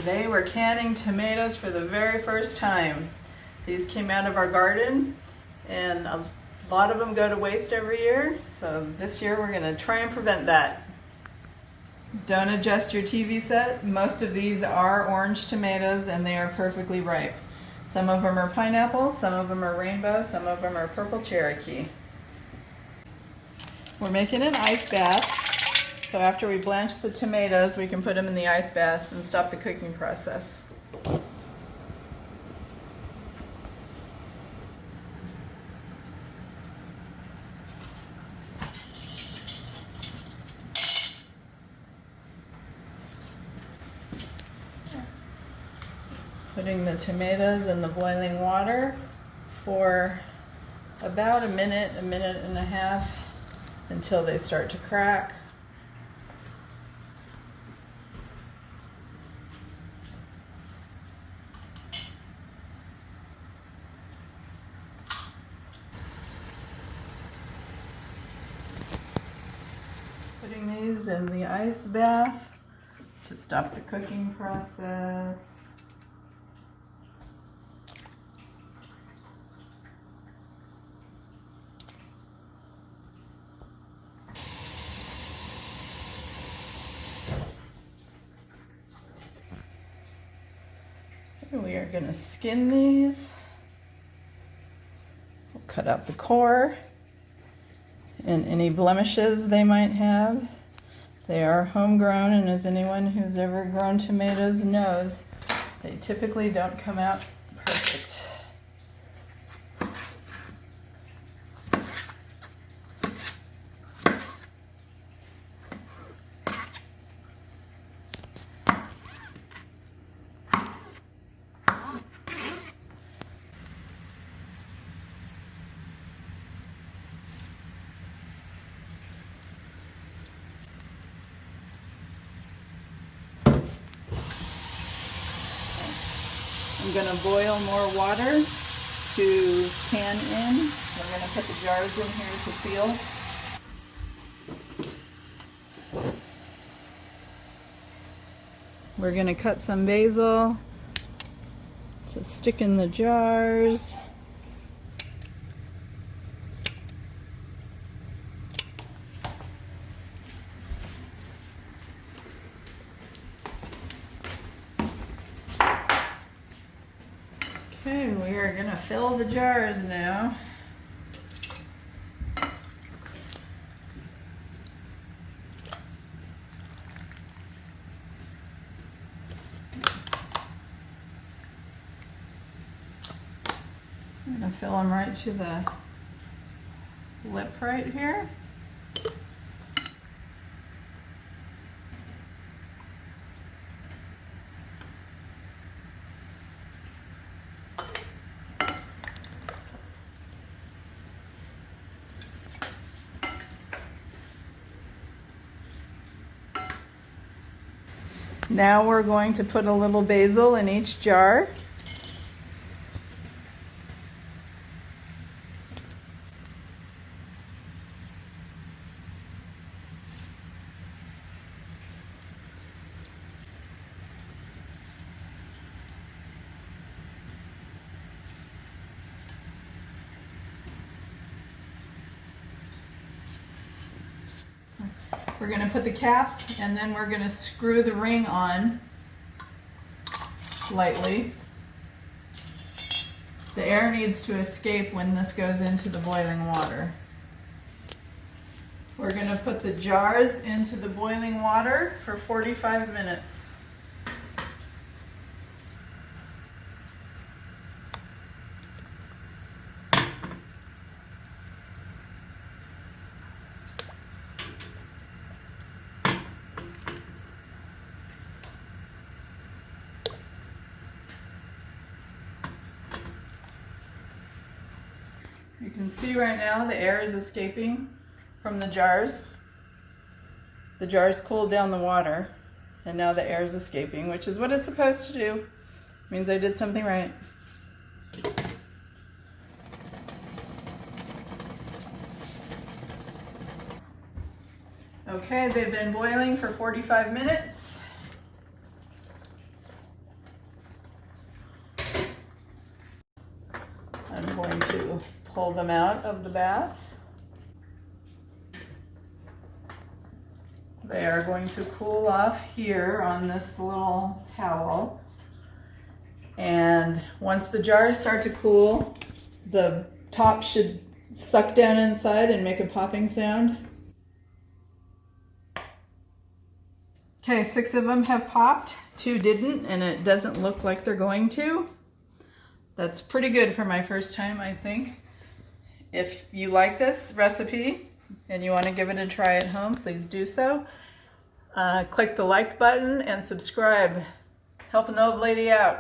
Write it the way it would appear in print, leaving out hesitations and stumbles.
Today we're canning tomatoes for the very first time. These came out of our garden and a lot of them go to waste every year, so this year we're going to try and prevent that. Don't adjust your TV set. Most of these are orange tomatoes and they are perfectly ripe. Some of them are pineapple, some of them are rainbow, some of them are purple Cherokee. We're making an ice bath. So after we blanch the tomatoes, we can put them in the ice bath and stop the cooking process. Putting the tomatoes in the boiling water for about a minute and a half until they start to crack. Putting these in the ice bath to stop the cooking process. We are going to skin these. We'll cut out the core and any blemishes they might have. They are homegrown, and as anyone who's ever grown tomatoes knows, they typically don't come out perfect. I'm going to boil more water to can in. We're going to put the jars in here to seal. We're going to cut some basil to stick in the jars. Okay, we are going to fill the jars now. I'm going to fill them right to the lip right here. Now we're going to put a little basil in each jar. We're going to put the caps and then we're going to screw the ring on lightly. The air needs to escape when this goes into the boiling water. We're going to put the jars into the boiling water for 45 minutes. You can see right now the air is escaping from the jars. The jars cooled down the water and now the air is escaping, which is what it's supposed to do. It means I did something right. Okay, they've been boiling for 45 minutes. pull them out of the bath. They are going to cool off here on this little towel. And once the jars start to cool, the top should suck down inside and make a popping sound. Okay, 6 of them have popped, 2 didn't, and it doesn't look like they're going to. That's pretty good for my first time, I think. If you like this recipe and you want to give it a try at home, please do so. Click the like button and subscribe. Help an old lady out.